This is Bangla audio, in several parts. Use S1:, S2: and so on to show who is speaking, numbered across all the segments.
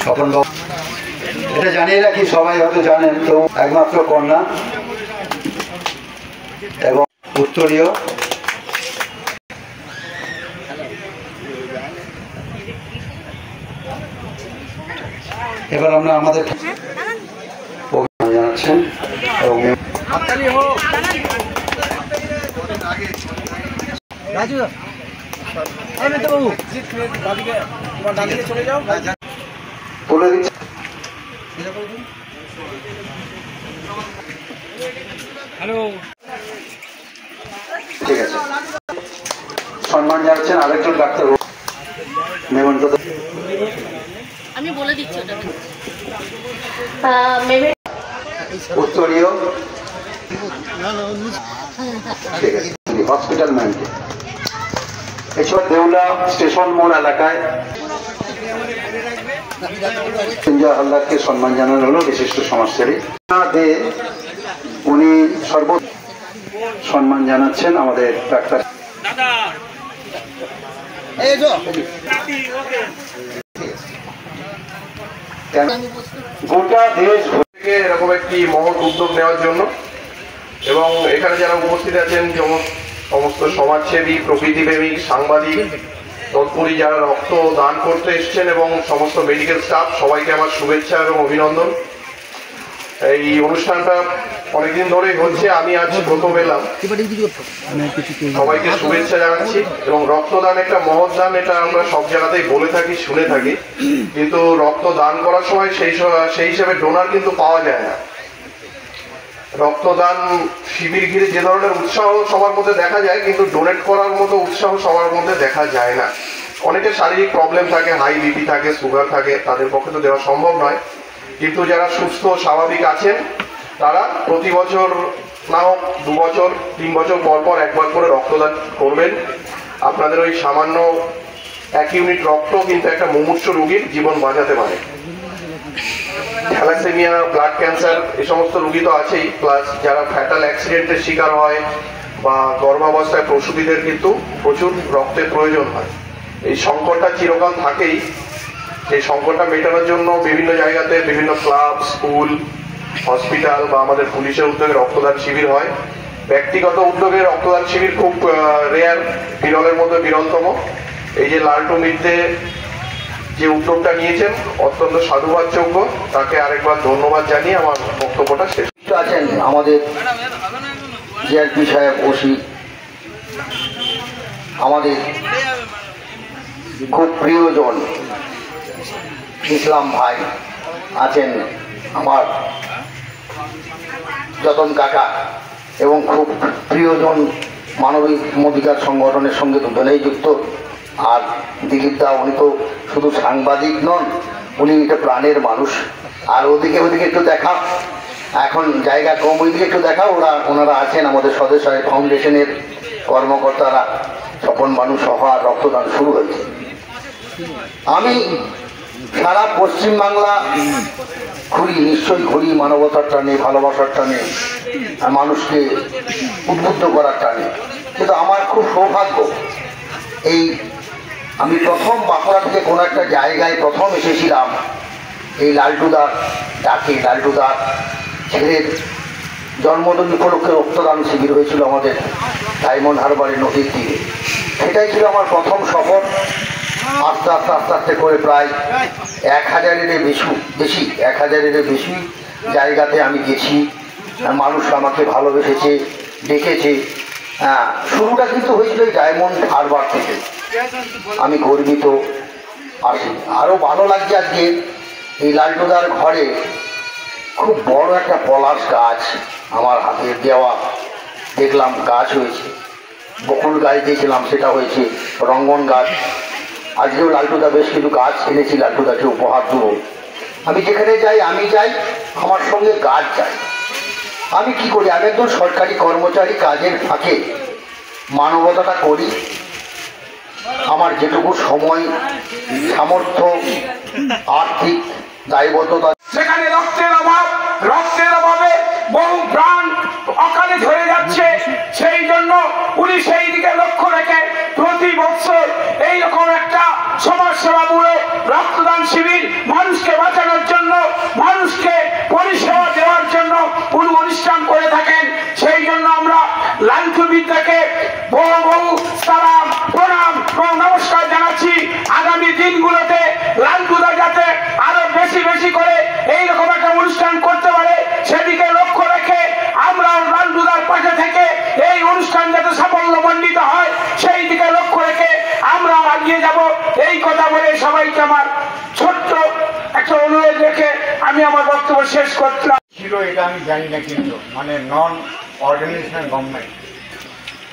S1: স্বপন বাবু, এটা জানিয়ে রাখি, সবাই হয়তো জানেন, তো একমাত্র কন্যা এবং উত্তরীয়। এবার আমরা আমাদের অভিনন্দন জানাচ্ছেন এবং বলে দিচ্ছি ঠিক আছে। সম্মান জানাচ্ছেন আরেকজন ডাক্তার মেমন্ত,
S2: আমি বলে দিচ্ছি
S1: উত্তরীয় ঠিক আছে হসপিটাল ম্যানকে। এছাড়া দেউলা স্টেশন মোড় এলাকায় সঞ্জয় হালদারকে সম্মান জানানো হলো, বিশিষ্ট সমাজসেবী। উনি সর্ব সম্মান জানাচ্ছেন আমাদের ডাক্তার।
S3: গোটা দেশ থেকে এরকম একটি মহৎ উদ্যোগ নেওয়ার জন্য, এবং এখানে যারা উপস্থিত আছেন সমস্ত সমাজসেবী, প্রকৃতিপ্রেমিক, সাংবাদিক, তৎপরী যারা রক্ত দান করতে এসছেন এবং সমস্ত মেডিকেল স্টাফ, সবাইকে আমার শুভেচ্ছা এবং অভিনন্দন। এই অনুষ্ঠানটা অনেকদিন ধরেই হচ্ছে, আমি আজ প্রথম এলাম। সবাইকে শুভেচ্ছা জানাচ্ছি। এবং রক্তদান একটা মহৎ দান, এটা আমরা সব জায়গাতেই বলে থাকি, শুনে থাকি, কিন্তু রক্ত দান করার সময় সেই হিসাবে ডোনার কিন্তু পাওয়া যায় না। রক্তদান শিবির ঘিরে যে ধরনের উৎসাহ সবার মধ্যে দেখা যায়, কিন্তু ডোনেট করার মতো উৎসাহ সবার মধ্যে দেখা যায় না। অনেকের শারীরিক প্রবলেম থাকে, হাই বিপি থাকে, সুগার থাকে, তাদের পক্ষে তো দেওয়া সম্ভব নয়। কিন্তু যারা সুস্থ স্বাভাবিক আছেন তারা প্রতি বছর না হোক 2 বছর 3 বছর পর পর একবার করে রক্তদান করবেন। আপনাদের ওই সামান্য 1 ইউনিট রক্ত কিন্তু একটা মুমূর্ষু রোগীর জীবন বাঁচাতে পারে। থ্যালাসেমিয়া, ব্লাড ক্যান্সার, এই সমস্ত রোগী তো আছেই, প্লাস যারা ফ্যাটাল অ্যাক্সিডেন্টের শিকার হয় বা গর্ভাবস্থায় প্রসূতিদের কিন্তু প্রচুর রক্তের প্রয়োজন হয়। এই সংকটটা চিরকাল থাকেই। সেই সংকটটা মেটানোর জন্য বিভিন্ন জায়গাতে বিভিন্ন ক্লাব, স্কুল, হসপিটাল বা আমাদের পুলিশের উদ্যোগে রক্তদান শিবির হয়। ব্যক্তিগত উদ্যোগে রক্তদান শিবির খুব রেয়ার, বিরলের মধ্যে বিরলতম। এই যে লালটু মিত্রে যে উদ্যোগটা নিয়েছেন অত্যন্ত সাধুবাদযোগ্য, তাকে আরেকবার ধন্যবাদ জানিয়ে আমার বক্তব্যটা শেষ।
S1: আছেন আমাদের জিআরপি সাহেব ওসি, আমাদের খুব প্রিয়জন ইসলাম ভাই আছেন, আমার যতন কাকা, এবং খুব প্রিয়জন মানবিক অধিকার সংগঠনের সঙ্গে দুজনেই যুক্ত। আর দিলীপ দা, উনি তো শুধু সাংবাদিক নন, উনি একটা প্রাণের মানুষ। আর ওদিকে একটু দেখা, এখন জায়গা কম, ওইদিকে একটু দেখা, ওনারা আছেন আমাদের স্বদেশায় ফাউন্ডেশনের কর্মকর্তারা। স্বপন মানুষ সভা রক্তদান শুরু হয়েছে। আমি সারা পশ্চিমবাংলা ঘুরি, নিশ্চয়ই ঘুরি মানবতার টানে, ভালোবাসার টানে, মানুষকে উদ্বুদ্ধ করার টানে। কিন্তু আমার খুব সৌভাগ্য, আমি প্রথম বাঁকুড়া থেকে কোনো একটা জায়গায় প্রথম এসেছিলাম এই লালটুদার ডাকে। লালটুদার ছেলের জন্মদিন উপলক্ষে রক্তদান শিবির হয়েছিল আমাদের ডায়মন্ড হারবারের নদীর তীরে। সেটাই ছিল আমার প্রথম সফর। আস্তে আস্তে আস্তে আস্তে করে প্রায় 1000-এর বেশি জায়গাতে আমি গেছি। মানুষ আমাকে ভালোবেসেছে, ডেকেছে। শুরুটা কিন্তু হয়েছিল এই ডায়মন্ড হারবার থেকে। আমি গর্বিত। আরও ভালো লাগছে আজকে এই লালটুদার ঘরে খুব বড় একটা পলাশ গাছ আমার হাতের দেওয়া দেখলাম, গাছ হয়েছে। বকুল গাছ দিয়েছিলাম, সেটা হয়েছে। রঙ্গন গাছ। আজকেও লালটুদা বেশ কিছু গাছ এনেছি, লালটুদাকে উপহার দেবো। আমি যেখানে যাই, আমার সঙ্গে গাছ চাই। আমি কি করি, আমি একজন সরকারি কর্মচারী, কাজের ফাঁকে মানবতাটা করি। আমার যেটুকু সময়, সামর্থ্য, আর্থিক দায়বদ্ধতা,
S4: সেখানে রক্তের অভাবে বহু প্রাণ অকালে ঝরে যাচ্ছে। সেই জন্য উনি সেই দিকে লক্ষ্য রেখে প্রতি বছর এইরকম একটা সমাজসেবামূলক রক্তদান শিবির মানুষ আগামী দিনগুলোতে লালটুদা যাতে আরো বেশি বেশি করে এইরকম একটা অনুষ্ঠান করতে পারে সেদিকে লক্ষ্য রেখে আমরা লালটুদার পাশে থেকে এই অনুষ্ঠান যাতে সাফল্যমণ্ডিত হয় সেই দিকে লক্ষ্য রেখে আমরা এগিয়ে যাব। এই কথা বলে সবাইকে আমার ছোট্ট একটা অনুরোধ রেখে আমি আমার বক্তব্য শেষ করলাম।
S5: ছিল এটা আমি জানি না, কিন্তু মানে নন অর্গানাইজেশন গভর্নমেন্ট।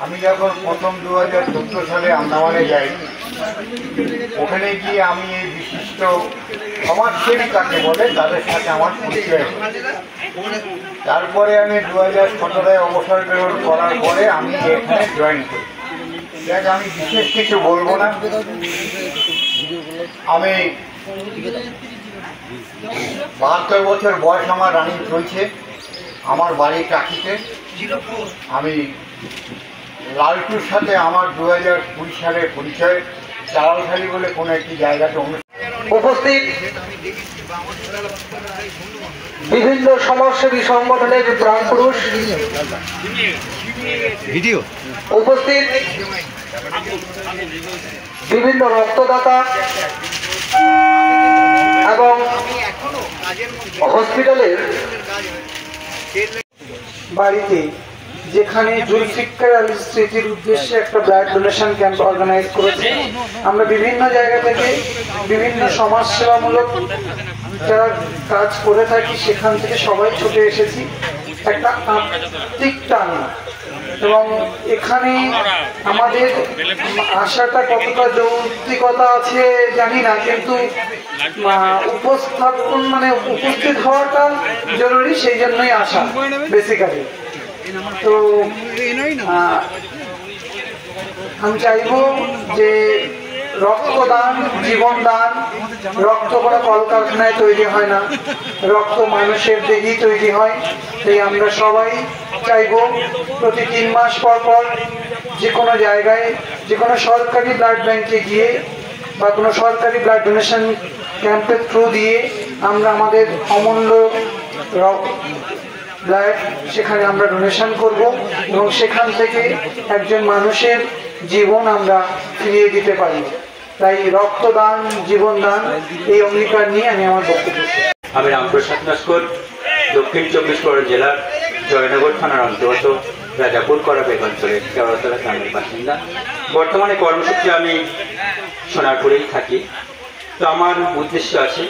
S5: আমি যখন প্রথম 2014 সালে আন্দামানে যাই, ওখানে গিয়ে আমি এই বিশিষ্ট সমাজসেবী কাকে বলে তাদের সাথে আমার পরিচয় হয়। তারপরে আমি 2017 অবসর গ্রহণ করার পরে আমি এখানে জয়েন করি। দেখ, আমি বিশেষ কিছু বলবো না। আমি 72 বছর বয়স আমার রানিং চলছে। আমার বাড়ি টাকিতে। আমি লালটুর সাথে আমার 2020 সালে পরিচয় চালালখালি বলে কোনো একটি জায়গাতে
S6: উপস্থিত বিভিন্ন সমাজসেবী সংগঠনের প্রাণপুরুষ, উপস্থিত বিভিন্ন রক্তদাতা এবং হসপিটালের
S7: বাড়িতে যেখানে জুলফিকার আলী স্মৃতির উদ্দেশ্যে একটা ব্লাড ডোনেশন ক্যাম্প অর্গানাইজ করেছে। আমরা বিভিন্ন জায়গা থেকে বিভিন্ন সমাজসেবামূলক যারা কাজ করে থাকি সেখান থেকে সবাই ছুটে এসেছি একটা আত্মিক টান। এবং এখানে আমাদের আশাটা কতটা যৌক্তিকতা আছে জানি না, কিন্তু উপস্থাপন মানে উপস্থিত হওয়াটা জরুরি, সেই জন্যই আসা বেসিক্যালি। তো আমি চাইব যে রক্তদান জীবনদান। রক্ত কোনো কলকারখানায় তৈরি হয় না, রক্ত মানুষের দেহেই তৈরি হয়। তাই আমরা সবাই চাইব প্রতি 3 মাস পর পর যে কোনো জায়গায়, যে কোনো সরকারি ব্লাড ব্যাংকে গিয়ে বা কোনো সরকারি ব্লাড ডোনেশন ক্যাম্পের থ্রু দিয়ে আমরা আমাদের অমূল্য ব্লাড সেখানে আমরা ডোনেশন করব এবং সেখান থেকে একজন মানুষের জীবন আমরা ফিরিয়ে দিতে পারি। তাই রক্তদান জীবনদান এই অঙ্গীকার নিয়ে আমি আমার বক্তব্য।
S8: আমি রামপ্রসাদ নস্কর, দক্ষিণ 24 পরগনা জেলার জয়নগর থানার অন্তর্গত রাজাপুর করাবেগ অঞ্চলের কেওড়াতলা গ্রামের বাসিন্দা। বর্তমানে কর্মসূত্রে আমি সোনারপুরেই থাকি। তো আমার উদ্দেশ্য আছে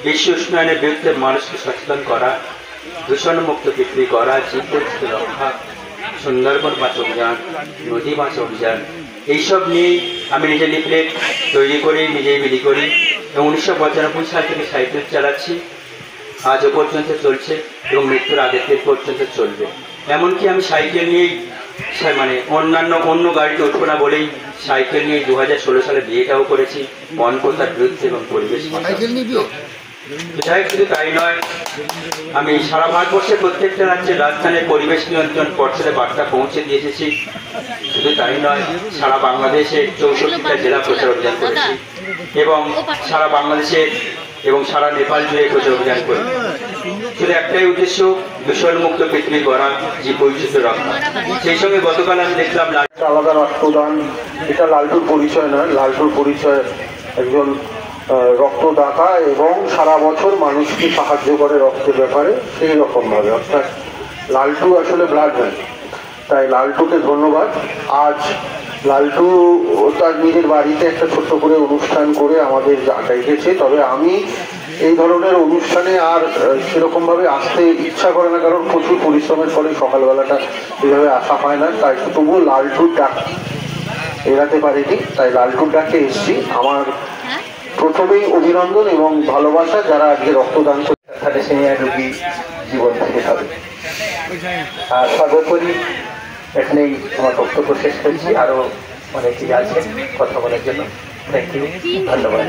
S8: বিশ্ব উষ্ণায়নের বিরুদ্ধে মানুষকে সচেতন করা, দূষণমুক্ত পৃথিবী করা, জীববৈচিত্র্য রক্ষা, সুন্দরবন বাঁচাও অভিযান, নদী বাঁচাও অভিযান, এইসব নিয়েই আমি নিজে লিফলেট তৈরি করি, নিজেই বিলি করি এবং 1995 সাল থেকে সাইকেল চালাচ্ছি। আজও পর্যন্ত চলছে এবং মৃত্যুর আগের দিন পর্যন্ত চলবে। এমনকি আমি সাইকেল নিয়েই মানে অন্য গাড়িতে উঠবো না বলেই সাইকেল নিয়ে 2016 সালে বিয়েটাও করেছি বনকতার বিরুদ্ধে এবং পরিবেশ। যাই শুধু তাই নয়, আমি সারা ভারতবর্ষে প্রত্যেকটা রাজ্যের রাজধানীর পরিবেশ নিয়ন্ত্রণ পর্ষদে বার্তা পৌঁছে দিয়ে এসেছি। শুধু তাই নয়, সারা বাংলাদেশে 64টা জেলা প্রচার অভিযান করেছি এবং সারা বাংলাদেশে এবং সারা নেপাল জুড়ে প্রচার অভিযান করি। শুধু একটাই উদ্দেশ্য, দূষণমুক্ত পৃথিবী গড়া, জীববৈচিত্র্য রক্ষা। সেই সঙ্গে গতকাল আমি দেখলাম
S1: আলাদা রক্তদান, এটা লালটুর পরিচয় নয়। লালটুর পরিচয় একজন রক্তদাতা এবং সারা বছর মানুষকে সাহায্য করে রক্তের ব্যাপারে সেই রকমভাবে। অর্থাৎ লালটু আসলে ব্লাড ব্যাংক। তাই লালটুকে ধন্যবাদ। আজ লালটু তার নিজের বাড়িতে একটা ছোট্ট করে অনুষ্ঠান করে আমাদের ডেকেছে। তবে আমি এই ধরনের অনুষ্ঠানে আর সেরকমভাবে আসতে ইচ্ছা করে না, কারণ প্রচুর পরিশ্রমের ফলে সকালবেলাটা এইভাবে আসা হয় না। তাই তবুও লালটুর ডাক এড়াতে পারিনি, তাই লালটুর ডাকে এসেছি। আমার প্রথমেই অভিনন্দন এবং ভালোবাসা যারা আজকে রক্তদান করে থ্যালাসেমিয়া রোগী জীবন থেকে হবে। আর সর্বোপরি এখানেই আমার বক্তব্য শেষ করছি। আরও অনেকেই আছেন কথা বলার জন্য। থ্যাংক ইউ, ধন্যবাদ।